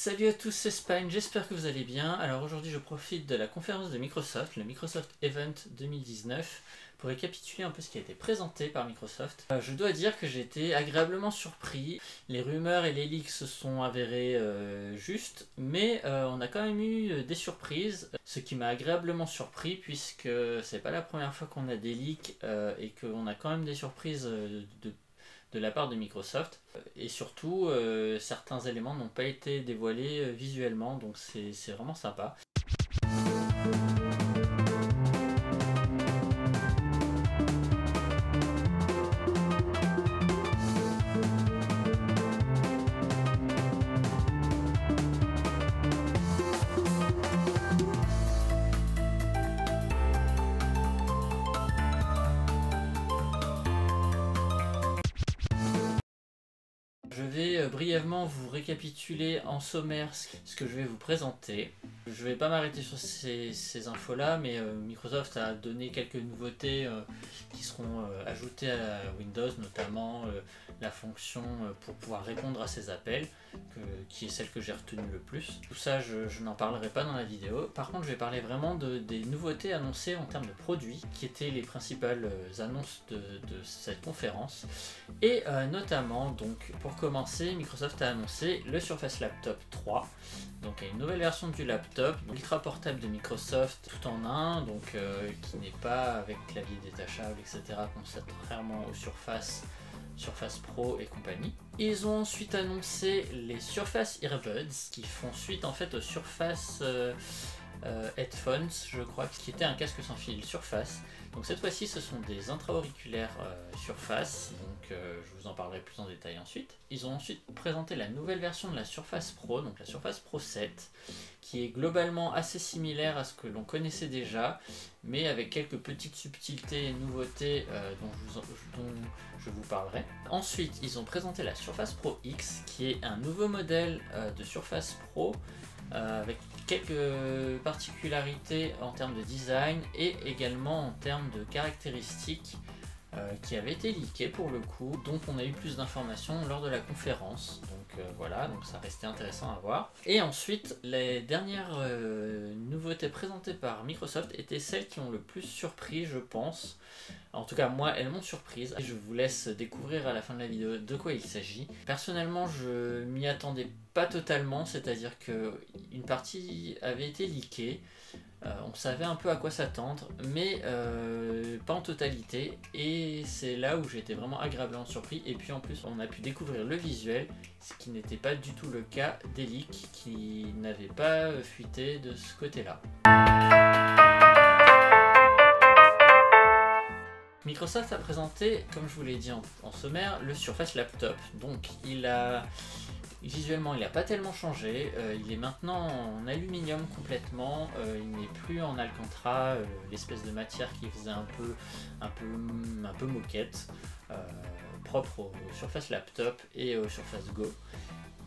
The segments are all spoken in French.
Salut à tous, c'est Spine, j'espère que vous allez bien. Alors aujourd'hui je profite de la conférence de Microsoft, le Microsoft Event 2019, pour récapituler un peu ce qui a été présenté par Microsoft. Je dois dire que j'ai été agréablement surpris. Les rumeurs et les leaks se sont avérés justes, mais on a quand même eu des surprises, ce qui m'a agréablement surpris puisque c'est pas la première fois qu'on a des leaks et qu'on a quand même des surprises de la part de Microsoft, et surtout certains éléments n'ont pas été dévoilés visuellement, donc c'est vraiment sympa. Je vais brièvement vous récapituler en sommaire ce que je vais vous présenter. Je ne vais pas m'arrêter sur ces infos-là, mais Microsoft a donné quelques nouveautés qui seront ajoutées à Windows, notamment la fonction pour pouvoir répondre à ses appels, qui est celle que j'ai retenue le plus. Tout ça, je n'en parlerai pas dans la vidéo. Par contre, je vais parler vraiment des nouveautés annoncées en termes de produits, qui étaient les principales annonces de cette conférence. Et notamment, donc, pour commencer, Microsoft a annoncé le Surface Laptop 3. Donc il y a une nouvelle version du laptop, ultra portable de Microsoft, tout en un, donc qui n'est pas avec clavier détachable, etc. contrairement au Surface Pro et compagnie. Ils ont ensuite annoncé les Surface Earbuds, qui font suite en fait au Surface Headphones, je crois, qui était un casque sans fil Surface. Donc cette fois-ci, ce sont des intra-auriculaires Surface, donc je vous en parlerai plus en détail ensuite. Ils ont ensuite présenté la nouvelle version de la Surface Pro, donc la Surface Pro 7, qui est globalement assez similaire à ce que l'on connaissait déjà, mais avec quelques petites subtilités et nouveautés dont je vous parlerai. Ensuite, ils ont présenté la Surface Pro X, qui est un nouveau modèle de Surface Pro, avec quelques particularités en termes de design et également en termes de caractéristiques qui avaient été leakées pour le coup, dont on a eu plus d'informations lors de la conférence. Donc voilà, donc ça restait intéressant à voir. Et ensuite, les dernières nouveautés présentées par Microsoft étaient celles qui ont le plus surpris, je pense. En tout cas, moi, elles m'ont surprise. Je vous laisse découvrir à la fin de la vidéo de quoi il s'agit. Personnellement, je m'y attendais pas totalement, c'est-à-dire qu'une partie avait été leakée. On savait un peu à quoi s'attendre, mais pas en totalité. Et c'est là où j'ai été vraiment agréablement surpris. Et puis en plus, on a pu découvrir le visuel, ce qui n'était pas du tout le cas des leaks qui n'avaient pas fuité de ce côté-là. Microsoft a présenté, comme je vous l'ai dit en sommaire, le Surface Laptop. Donc visuellement il n'a pas tellement changé, il est maintenant en aluminium complètement, il n'est plus en alcantara, l'espèce de matière qui faisait un peu moquette, propre au Surface Laptop et au Surface Go,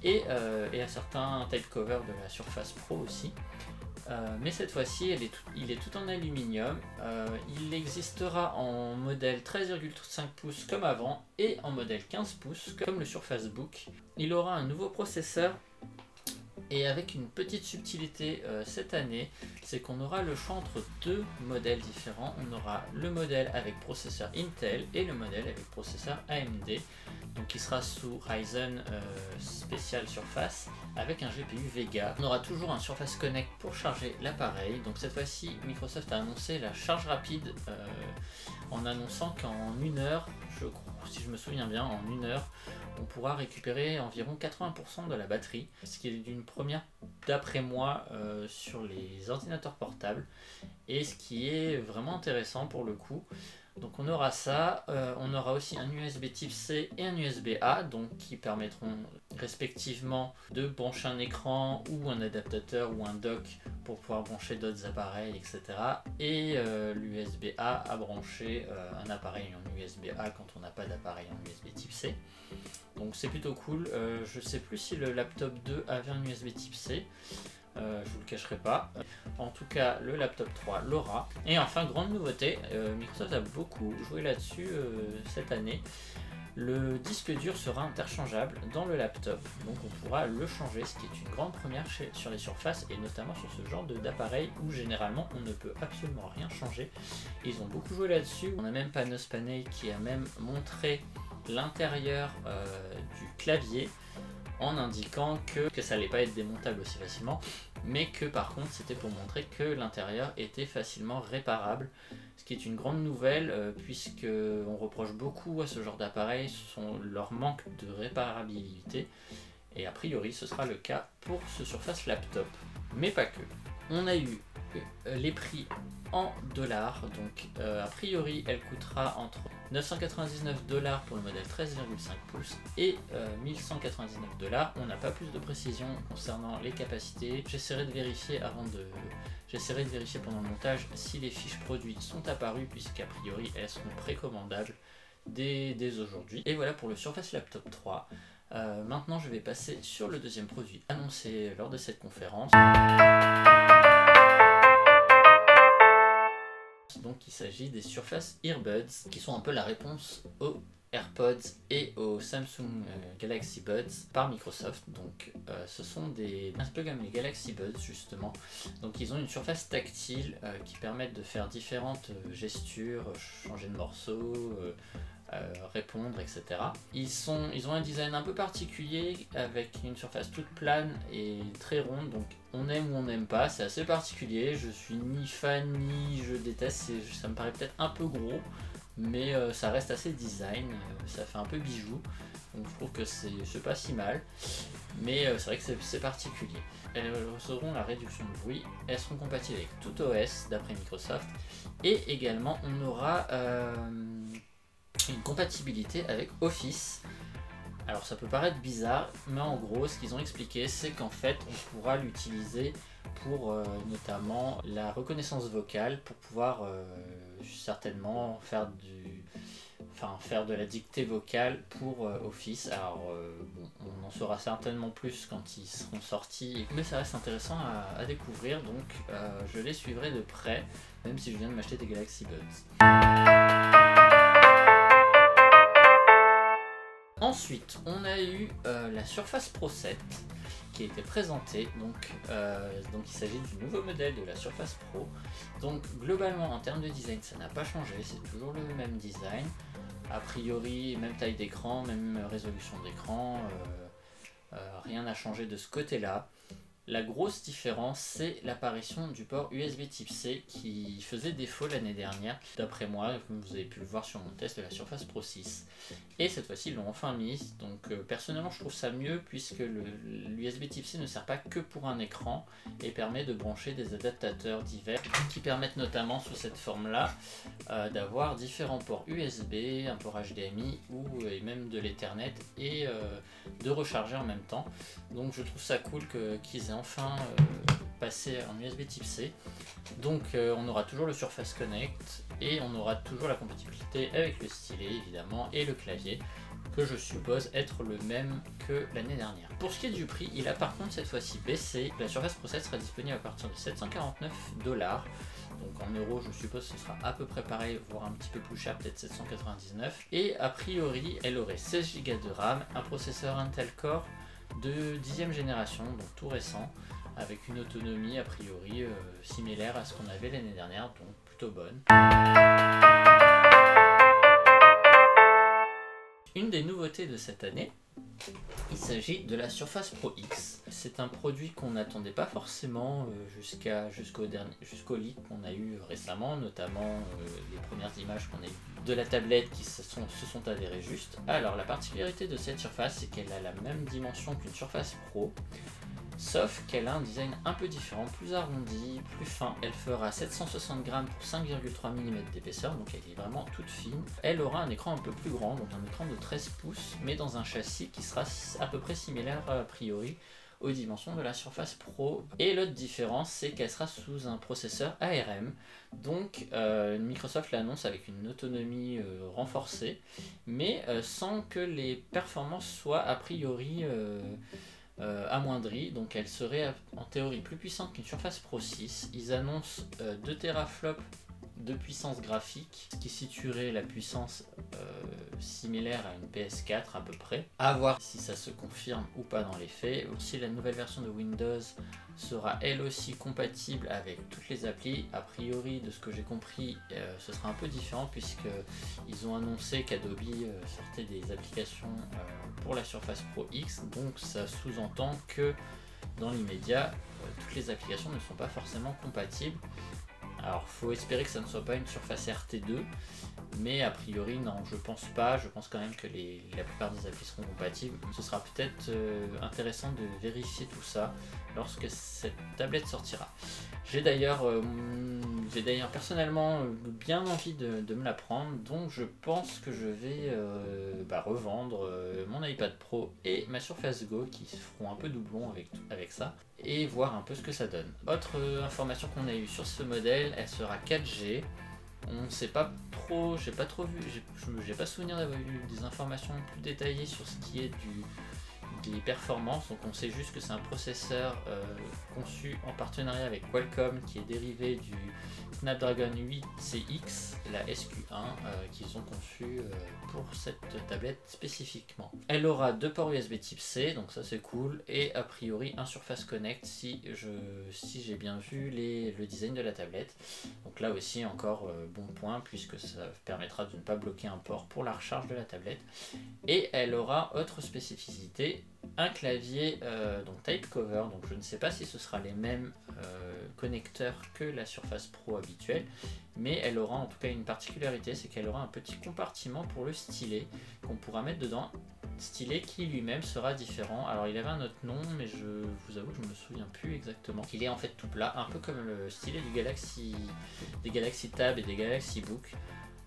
et à certains type-covers de la Surface Pro aussi. Mais cette fois-ci, il est tout en aluminium. Il existera en modèle 13,5 pouces comme avant et en modèle 15 pouces comme le Surface Book. Il aura un nouveau processeur et avec une petite subtilité cette année, c'est qu'on aura le choix entre deux modèles différents. On aura le modèle avec processeur Intel et le modèle avec processeur AMD. Donc il sera sous Ryzen spécial Surface avec un GPU Vega. On aura toujours un Surface Connect pour charger l'appareil. Donc cette fois-ci, Microsoft a annoncé la charge rapide en annonçant qu'en 1 heure, je crois, si je me souviens bien, en 1 heure, on pourra récupérer environ 80% de la batterie, ce qui est d'une première d'après moi sur les ordinateurs portables, et ce qui est vraiment intéressant pour le coup. Donc on aura ça, on aura aussi un USB type C et un USB A, donc qui permettront respectivement de brancher un écran ou un adaptateur ou un dock pour pouvoir brancher d'autres appareils, etc. Et l'USB A à brancher un appareil en USB A quand on n'a pas d'appareil en USB type C. Donc c'est plutôt cool. Je sais plus si le laptop 2 avait un USB type C. Je vous le cacherai pas. En tout cas, le laptop 3 l'aura. Et enfin, grande nouveauté, Microsoft a beaucoup joué là-dessus cette année. Le disque dur sera interchangeable dans le laptop, donc on pourra le changer, ce qui est une grande première sur les surfaces et notamment sur ce genre d'appareil où généralement on ne peut absolument rien changer. Ils ont beaucoup joué là-dessus. On a même Panos Panay qui a même montré l'intérieur du clavier en indiquant que ça n'allait pas être démontable aussi facilement, mais que par contre c'était pour montrer que l'intérieur était facilement réparable, ce qui est une grande nouvelle puisque on reproche beaucoup à ce genre d'appareil leur manque de réparabilité, et a priori ce sera le cas pour ce Surface Laptop, mais pas que. On a eu les prix en dollars, donc a priori elle coûtera entre 999 $, pour le modèle 13,5 pouces et 1199 $. On n'a pas plus de précision concernant les capacités. J'essaierai de vérifier pendant le montage si les fiches produits sont apparues, puisqu'a priori elles seront précommandables dès aujourd'hui. Et voilà pour le Surface Laptop 3. Maintenant je vais passer sur le deuxième produit annoncé lors de cette conférence. Donc il s'agit des Surface Earbuds, qui sont un peu la réponse aux AirPods et aux Samsung Galaxy Buds par Microsoft. Donc ce sont un peu comme les Galaxy Buds justement. Donc ils ont une surface tactile qui permet de faire différentes gestures, changer de morceaux, répondre, etc. Ils ont un design un peu particulier avec une surface toute plane et très ronde, donc on aime ou on n'aime pas, c'est assez particulier. Je suis ni fan ni je déteste, ça me paraît peut-être un peu gros, mais ça reste assez design, ça fait un peu bijou, donc je trouve que c'est pas si mal, mais c'est vrai que c'est particulier. Elles recevront la réduction de bruit, elles seront compatibles avec tout OS d'après Microsoft, et également on aura une compatibilité avec Office. Alors ça peut paraître bizarre, mais en gros ce qu'ils ont expliqué c'est qu'en fait on pourra l'utiliser pour notamment la reconnaissance vocale, pour pouvoir certainement faire de la dictée vocale pour Office. Alors bon, on en saura certainement plus quand ils seront sortis, mais ça reste intéressant à découvrir, donc je les suivrai de près, même si je viens de m'acheter des Galaxy Buds. Ensuite, on a eu la Surface Pro 7 qui a été présentée, donc il s'agit du nouveau modèle de la Surface Pro. Donc globalement en termes de design ça n'a pas changé, c'est toujours le même design, a priori même taille d'écran, même résolution d'écran, rien n'a changé de ce côté là. La grosse différence, c'est l'apparition du port USB Type C qui faisait défaut l'année dernière, d'après moi, comme vous avez pu le voir sur mon test de la Surface Pro 6. Et cette fois-ci, ils l'ont enfin mis, donc personnellement je trouve ça mieux, puisque l'USB Type C ne sert pas que pour un écran et permet de brancher des adaptateurs divers qui permettent notamment sous cette forme-là d'avoir différents ports USB, un port HDMI et même de l'Ethernet, et de recharger en même temps. Donc je trouve ça cool qu'ils aient enfin passé en USB Type C. Donc on aura toujours le Surface Connect et on aura toujours la compatibilité avec le stylet évidemment et le clavier, que je suppose être le même que l'année dernière. Pour ce qui est du prix, il a par contre cette fois-ci baissé. La Surface Pro 7 sera disponible à partir de 749 $. Donc en euros, je suppose que ce sera à peu près pareil, voire un petit peu plus cher, peut-être 799. Et a priori, elle aurait 16 Go de RAM, un processeur Intel Core de 10e génération, donc tout récent, avec une autonomie a priori similaire à ce qu'on avait l'année dernière, donc plutôt bonne. Une des nouveautés de cette année, il s'agit de la Surface Pro X. C'est un produit qu'on n'attendait pas forcément jusqu'au leak qu'on a eu récemment, notamment les premières images qu'on a eues de la tablette qui se sont avérées justes. Alors la particularité de cette surface, c'est qu'elle a la même dimension qu'une Surface Pro, sauf qu'elle a un design un peu différent, plus arrondi, plus fin. Elle fera 760 grammes pour 5,3 mm d'épaisseur, donc elle est vraiment toute fine. Elle aura un écran un peu plus grand, donc un écran de 13 pouces, mais dans un châssis qui sera à peu près similaire a priori aux dimensions de la Surface Pro. Et l'autre différence, c'est qu'elle sera sous un processeur ARM, donc Microsoft l'annonce avec une autonomie renforcée, mais sans que les performances soient a priori amoindrie, donc elle serait en théorie plus puissante qu'une Surface Pro 6. Ils annoncent 2 teraflops de puissance graphique, ce qui situerait la puissance similaire à une PS4 à peu près. À voir si ça se confirme ou pas dans les faits. Aussi, la nouvelle version de Windows sera elle aussi compatible avec toutes les applis. A priori, de ce que j'ai compris, ce sera un peu différent puisque ils ont annoncé qu'Adobe sortait des applications pour la Surface Pro X, donc ça sous-entend que dans l'immédiat, toutes les applications ne sont pas forcément compatibles. Alors faut espérer que ça ne soit pas une Surface RT2, mais a priori non, je pense pas. Je pense quand même que la plupart des applis seront compatibles. Ce sera peut-être intéressant de vérifier tout ça lorsque cette tablette sortira. J'ai d'ailleurs personnellement bien envie de me la prendre, donc je pense que je vais revendre mon iPad Pro et ma Surface Go qui se feront un peu doublon avec ça, et voir un peu ce que ça donne. Autre information qu'on a eue sur ce modèle, elle sera 4G. On ne sait pas trop, j'ai pas souvenir d'avoir eu des informations plus détaillées sur ce qui est des performances, donc on sait juste que c'est un processeur conçu en partenariat avec Qualcomm qui est dérivé du Snapdragon 8CX, la SQ1 qu'ils ont conçu pour cette tablette spécifiquement. Elle aura 2 ports USB type C, donc ça c'est cool, et a priori un Surface Connect si j'ai bien vu le design de la tablette. Donc là aussi encore bon point puisque ça permettra de ne pas bloquer un port pour la recharge de la tablette. Et elle aura autre spécificité, un clavier donc type cover, donc je ne sais pas si ce sera les mêmes connecteurs que la Surface Pro habituelle, mais elle aura en tout cas une particularité, c'est qu'elle aura un petit compartiment pour le stylet qu'on pourra mettre dedans, stylet qui lui-même sera différent. Alors il avait un autre nom, mais je vous avoue que je me souviens plus exactement. Il est en fait tout plat, un peu comme le stylet des Galaxy Tab et des Galaxy Book,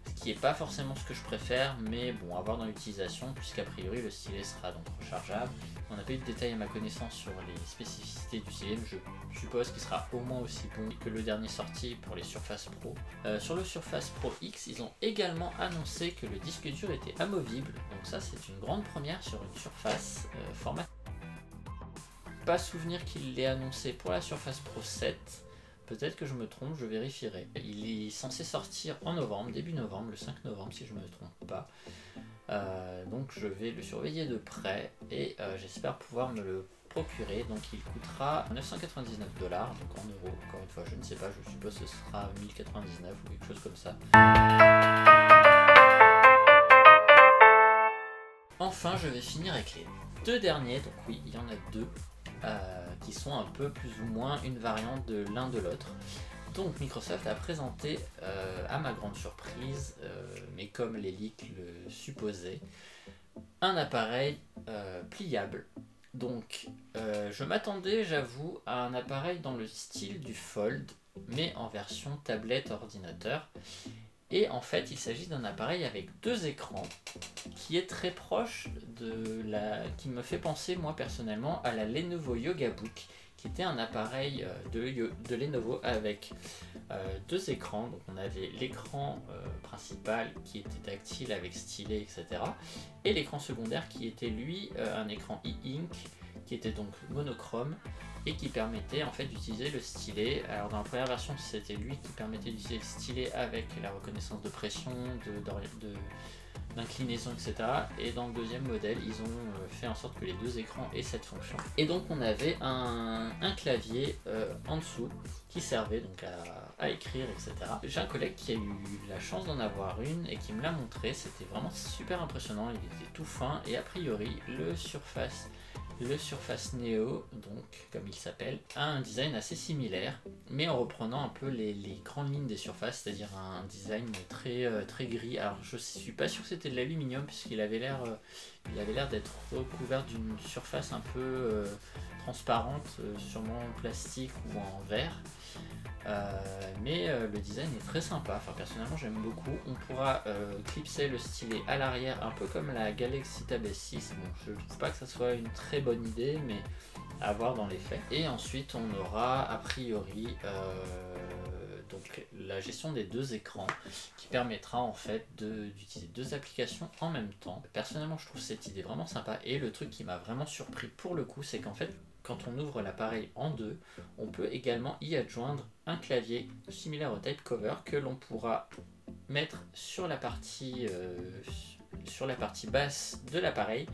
ce qui n'est pas forcément ce que je préfère, mais bon, à voir dans l'utilisation, puisqu'a priori le stylet sera donc rechargeable. On n'a pas eu de détails à ma connaissance sur les spécificités du stylet, mais je suppose qu'il sera au moins aussi bon que le dernier sorti pour les Surface Pro. Sur le Surface Pro X, ils ont également annoncé que le disque dur était amovible, donc ça c'est une grande première sur une Surface format. Pas souvenir qu'il l'ait annoncé pour la Surface Pro 7. Peut-être que je me trompe, je vérifierai. Il est censé sortir en novembre, début novembre, le 5 novembre si je ne me trompe pas. Donc je vais le surveiller de près et j'espère pouvoir me le procurer. Donc il coûtera 999$, donc en euros. Encore une fois, je ne sais pas, je suppose que ce sera 1099 ou quelque chose comme ça. Enfin, je vais finir avec les 2 derniers. Donc oui, il y en a 2. Qui sont un peu plus ou moins une variante de l'un de l'autre. Donc Microsoft a présenté, à ma grande surprise, mais comme les leaks le supposaient, un appareil pliable. Donc je m'attendais, j'avoue, à un appareil dans le style du Fold, mais en version tablette ordinateur. Et en fait, il s'agit d'un appareil avec 2 écrans qui est très proche qui me fait penser, moi personnellement, à la Lenovo Yoga Book, qui était un appareil de Lenovo avec 2 écrans. Donc on avait l'écran principal qui était tactile avec stylet, etc. Et l'écran secondaire qui était lui un écran e-ink qui était donc monochrome et qui permettait en fait d'utiliser le stylet. Alors dans la première version c'était lui qui permettait d'utiliser le stylet avec la reconnaissance de pression, d'inclinaison, etc. Et dans le deuxième modèle ils ont fait en sorte que les 2 écrans aient cette fonction. Et donc on avait un clavier en dessous qui servait donc à écrire, etc. J'ai un collègue qui a eu la chance d'en avoir une et qui me l'a montré, c'était vraiment super impressionnant, il était tout fin et a priori le Surface Neo, donc comme il s'appelle, a un design assez similaire, mais en reprenant un peu les grandes lignes des surfaces, c'est-à-dire un design très gris. Alors je suis pas sûr que c'était de l'aluminium puisqu'il avait l'air d'être recouvert d'une surface un peu transparente, sûrement en plastique ou en verre. Mais le design est très sympa, enfin personnellement j'aime beaucoup. On pourra clipser le stylet à l'arrière un peu comme la Galaxy Tab S6. Bon, je trouve pas que ça soit une très bonne idée, mais à voir dans les faits. Et ensuite on aura a priori donc la gestion des 2 écrans qui permettra en fait d'utiliser 2 applications en même temps. Personnellement je trouve cette idée vraiment sympa, et le truc qui m'a vraiment surpris pour le coup, c'est qu'en fait quand on ouvre l'appareil en deux, on peut également y adjoindre un clavier similaire au type cover que l'on pourra mettre sur la partie basse de l'appareil,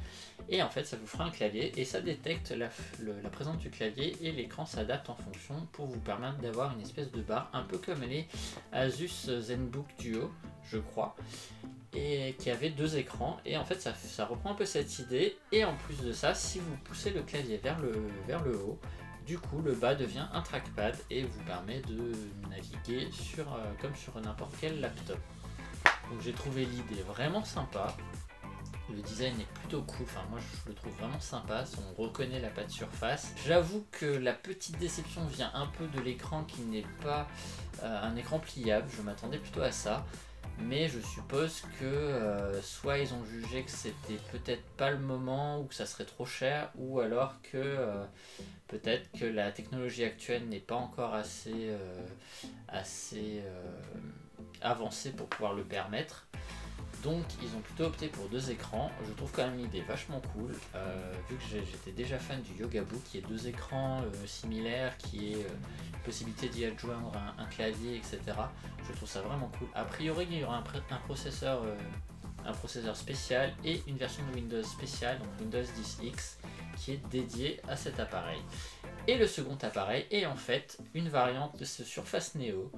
et en fait ça vous fera un clavier et ça détecte la présence du clavier, et l'écran s'adapte en fonction pour vous permettre d'avoir une espèce de barre un peu comme les Asus ZenBook Duo, je crois, et qui avait deux écrans. Et en fait ça reprend un peu cette idée, et en plus de ça, si vous poussez le clavier vers le haut, du coup le bas devient un trackpad et vous permet de naviguer comme sur n'importe quel laptop. Donc j'ai trouvé l'idée vraiment sympa, le design est plutôt cool, enfin moi je le trouve vraiment sympa, on reconnaît la patte Surface. J'avoue que la petite déception vient un peu de l'écran qui n'est pas un écran pliable, je m'attendais plutôt à ça. Mais je suppose que soit ils ont jugé que c'était peut-être pas le moment, ou que ça serait trop cher, ou alors que peut-être que la technologie actuelle n'est pas encore assez avancée pour pouvoir le permettre. Donc ils ont plutôt opté pour deux écrans. Je trouve quand même l'idée vachement cool, vu que j'étais déjà fan du YogaBook, qui est deux écrans similaires, qui est possibilité d'y adjoindre un clavier, etc. Je trouve ça vraiment cool. A priori il y aura un processeur spécial et une version de Windows spéciale, donc Windows 10X, qui est dédié à cet appareil. Et le second appareil est en fait une variante de ce Surface Neo,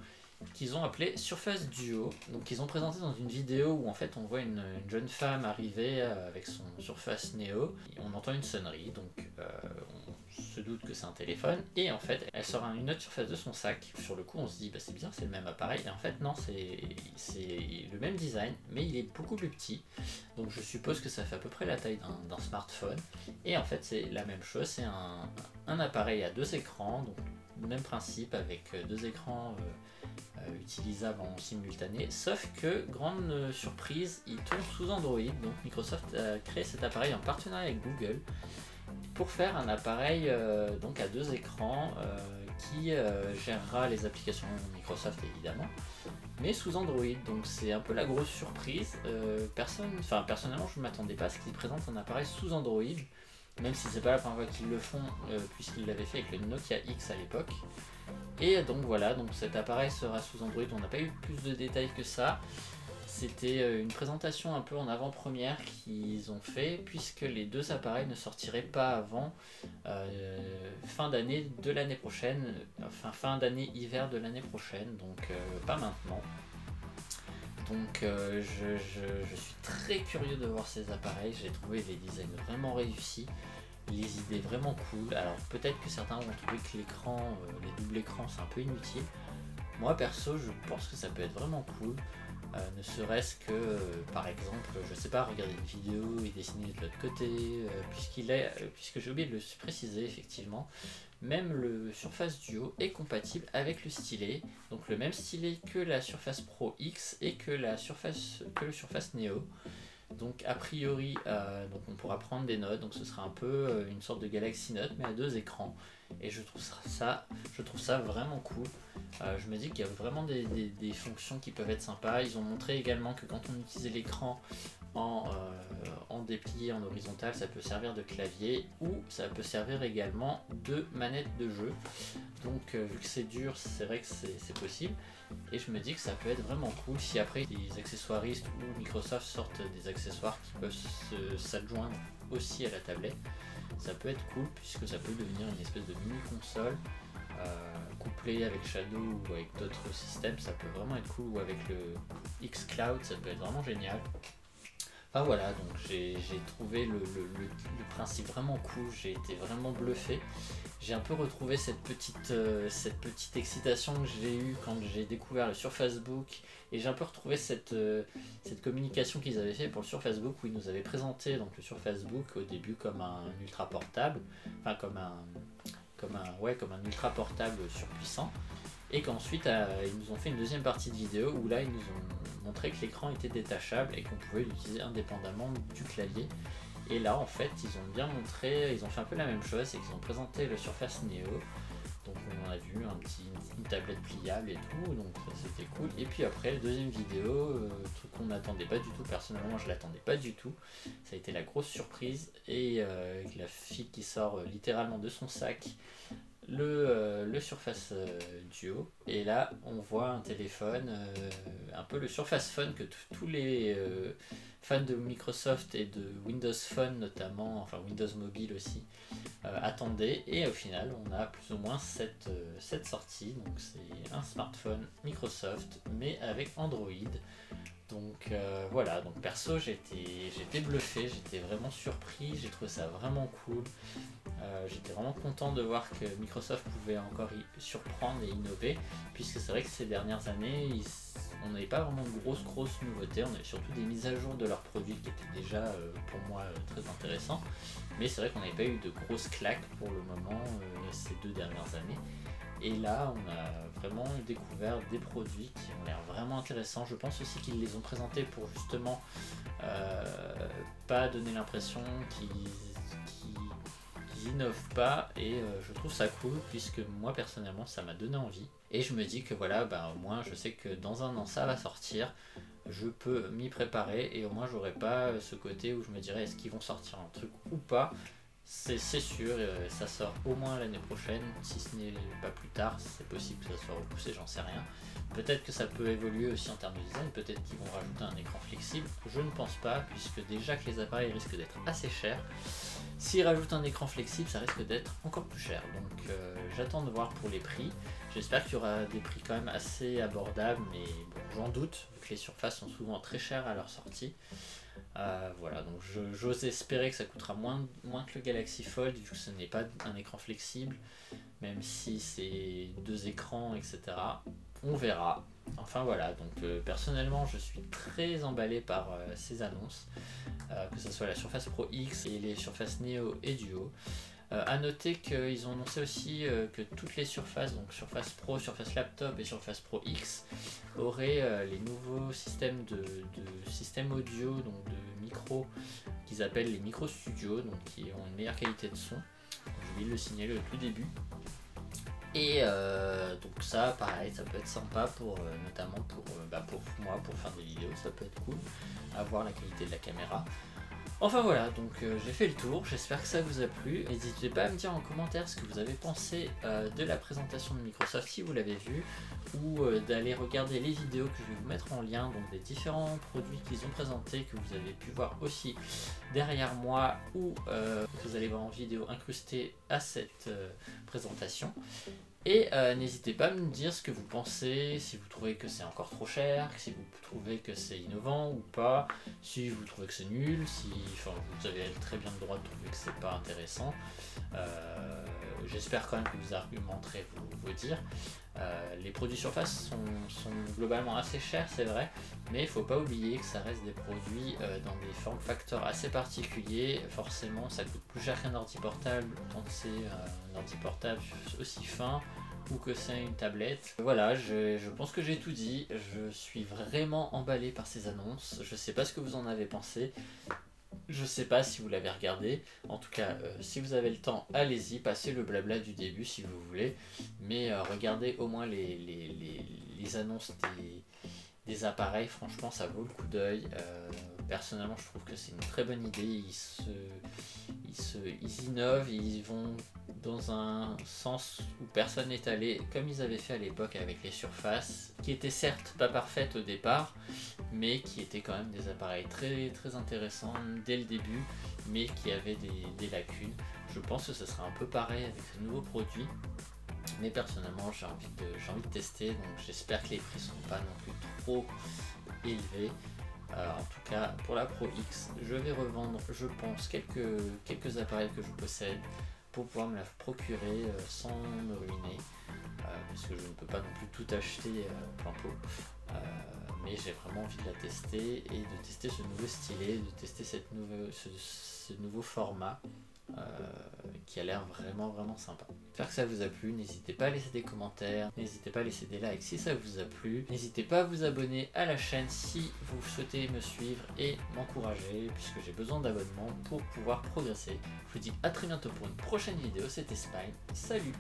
qu'ils ont appelé Surface Duo. Donc ils ont présenté dans une vidéo où en fait on voit une jeune femme arriver avec son Surface Neo, et on entend une sonnerie, donc on se doute que c'est un téléphone, et en fait elle sort une autre surface de son sac. Sur le coup on se dit bah c'est bizarre, c'est le même appareil, et en fait non, c'est le même design mais il est beaucoup plus petit, donc je suppose que ça fait à peu près la taille d'un smartphone, et en fait c'est la même chose, c'est un appareil à deux écrans, donc même principe avec deux écrans utilisable en simultané, sauf que, grande surprise, il tourne sous Android. Donc Microsoft a créé cet appareil en partenariat avec Google pour faire un appareil donc à deux écrans qui gérera les applications Microsoft évidemment, mais sous Android. Donc c'est un peu la grosse surprise. Personnellement je ne m'attendais pas à ce qu'ils présentent un appareil sous Android, même si c'est pas la première fois qu'ils le font, puisqu'ils l'avaient fait avec le Nokia X à l'époque. Et donc voilà, donc cet appareil sera sous Android. On n'a pas eu plus de détails que ça. C'était une présentation un peu en avant-première qu'ils ont fait, puisque les deux appareils ne sortiraient pas avant fin d'année de l'année prochaine, enfin fin d'année hiver de l'année prochaine, donc pas maintenant. Donc je suis très curieux de voir ces appareils. J'ai trouvé les designs vraiment réussis, les idées vraiment cool. Alors peut-être que certains vont trouver que l'écran, les doubles écrans c'est un peu inutile. Moi perso je pense que ça peut être vraiment cool, ne serait-ce que par exemple, je sais pas, regarder une vidéo et dessiner de l'autre côté, puisque j'ai oublié de le préciser effectivement, même le Surface Duo est compatible avec le stylet, donc le même stylet que la Surface Pro X et que le Surface Neo. Donc a priori donc on pourra prendre des notes, donc ce sera un peu une sorte de Galaxy Note mais à deux écrans, et je trouve ça vraiment cool. Je me dis qu'il y a vraiment des fonctions qui peuvent être sympas. Ils ont montré également que quand on utilisait l'écran en déplié, en horizontal, ça peut servir de clavier ou ça peut servir également de manette de jeu. Donc vu que c'est dur, c'est vrai que c'est possible, et je me dis que ça peut être vraiment cool si après les accessoiristes ou Microsoft sortent des accessoires qui peuvent s'adjoindre aussi à la tablette. Ça peut être cool puisque ça peut devenir une espèce de mini console couplé avec Shadow ou avec d'autres systèmes. Ça peut vraiment être cool, ou avec le xCloud, ça peut être vraiment génial. Enfin voilà, donc j'ai trouvé le principe vraiment cool, j'ai été vraiment bluffé. J'ai un peu retrouvé cette petite excitation que j'ai eue quand j'ai découvert le Surface Book, et j'ai un peu retrouvé cette communication qu'ils avaient fait pour le Surface Book, où ils nous avaient présenté donc le Surface Book au début comme un ultra portable, enfin comme un ultra portable surpuissant, et qu'ensuite ils nous ont fait une deuxième partie de vidéo où là ils nous ont montré que l'écran était détachable et qu'on pouvait l'utiliser indépendamment du clavier. Et là en fait ils ont bien montré, ils ont fait un peu la même chose, c'est qu'ils ont présenté le Surface Neo Donc on a vu une tablette pliable et tout, donc ça c'était cool. Et puis après, deuxième vidéo, truc qu'on n'attendait pas du tout, personnellement je l'attendais pas du tout. Ça a été la grosse surprise, et la fille qui sort littéralement de son sac le Surface Duo, et là on voit un téléphone, un peu le Surface Phone que tous les fans de Microsoft et de Windows Phone notamment, enfin Windows Mobile aussi, attendaient, et au final on a plus ou moins cette sortie. Donc c'est un smartphone Microsoft mais avec Android. Donc voilà, donc perso j'étais bluffé, j'étais vraiment surpris, j'ai trouvé ça vraiment cool. J'étais vraiment content de voir que Microsoft pouvait encore surprendre et innover, puisque c'est vrai que ces dernières années on n'avait pas vraiment de grosses nouveautés, on avait surtout des mises à jour de leurs produits qui étaient déjà pour moi très intéressants, mais c'est vrai qu'on n'avait pas eu de grosses claques pour le moment ces 2 dernières années. Et là, on a vraiment découvert des produits qui ont l'air vraiment intéressants. Je pense aussi qu'ils les ont présentés pour justement pas donner l'impression qu'ils innovent pas, et je trouve ça cool, puisque moi personnellement ça m'a donné envie. Et je me dis que voilà, au moins je sais que dans un an ça va sortir, je peux m'y préparer, et au moins j'aurai pas ce côté où je me dirais est-ce qu'ils vont sortir un truc ou pas. C'est sûr, ça sort au moins l'année prochaine, si ce n'est pas plus tard. C'est possible que ça soit repoussé, j'en sais rien. Peut-être que ça peut évoluer aussi en termes de design, peut-être qu'ils vont rajouter un écran flexible. Je ne pense pas, puisque déjà que les appareils risquent d'être assez chers. S'ils rajoutent un écran flexible, ça risque d'être encore plus cher. Donc j'attends de voir pour les prix. J'espère qu'il y aura des prix quand même assez abordables, mais bon, j'en doute, vu que les surfaces sont souvent très chères à leur sortie. Voilà, donc j'ose espérer que ça coûtera moins que le Galaxy Fold, vu que ce n'est pas un écran flexible, même si c'est 2 écrans, etc. On verra. Enfin voilà, donc personnellement je suis très emballé par ces annonces, que ce soit la Surface Pro X et les Surface Neo et Duo. A noter qu'ils ont annoncé aussi que toutes les surfaces, donc Surface Pro, Surface Laptop et Surface Pro X, auraient les nouveaux systèmes de système audio, donc de micros, qu'ils appellent les micros studio, donc qui ont une meilleure qualité de son. Je vais le signaler au tout début. Et donc ça, pareil, ça peut être sympa pour notamment pour moi, pour faire des vidéos, ça peut être cool, avoir la qualité de la caméra. Enfin voilà, donc j'ai fait le tour, j'espère que ça vous a plu. N'hésitez pas à me dire en commentaire ce que vous avez pensé de la présentation de Microsoft si vous l'avez vu, ou d'aller regarder les vidéos que je vais vous mettre en lien, donc des différents produits qu'ils ont présentés, que vous avez pu voir aussi derrière moi, ou que vous allez voir en vidéo incrustée à cette présentation. Et n'hésitez pas à me dire ce que vous pensez, si vous trouvez que c'est encore trop cher, si vous trouvez que c'est innovant ou pas, si vous trouvez que c'est nul, si vous avez très bien le droit de trouver que c'est pas intéressant. J'espère quand même que vous argumenterez vos dires. Les produits Surface sont globalement assez chers, c'est vrai, mais il ne faut pas oublier que ça reste des produits dans des formes facteurs assez particuliers. Forcément, ça coûte plus cher qu'un ordi portable, tant que c'est un ordi portable aussi fin, ou que c'est une tablette. Voilà, je pense que j'ai tout dit. Je suis vraiment emballé par ces annonces. Je sais pas ce que vous en avez pensé. Je sais pas si vous l'avez regardé. En tout cas, si vous avez le temps, allez-y, passez le blabla du début si vous voulez. Mais regardez au moins les annonces des appareils. Franchement, ça vaut le coup d'œil. Personnellement, je trouve que c'est une très bonne idée. Ils innovent, ils vont dans un sens où personne n'est allé, comme ils avaient fait à l'époque avec les surfaces, qui étaient certes pas parfaites au départ, mais qui étaient quand même des appareils très très intéressants dès le début, mais qui avaient des lacunes. Je pense que ce sera un peu pareil avec ce nouveau produit, mais personnellement j'ai envie de tester, donc j'espère que les prix sont pas non plus trop élevés. En tout cas, pour la Pro X, je vais revendre, je pense, quelques appareils que je possède pour pouvoir me la procurer sans me ruiner, puisque je ne peux pas non plus tout acheter plein pot. Mais j'ai vraiment envie de la tester et de tester ce nouveau stylet, de tester ce nouveau format qui a l'air vraiment sympa. J'espère que ça vous a plu, n'hésitez pas à laisser des commentaires, n'hésitez pas à laisser des likes si ça vous a plu, n'hésitez pas à vous abonner à la chaîne si vous souhaitez me suivre et m'encourager, puisque j'ai besoin d'abonnements pour pouvoir progresser. Je vous dis à très bientôt pour une prochaine vidéo, c'était Spine, salut!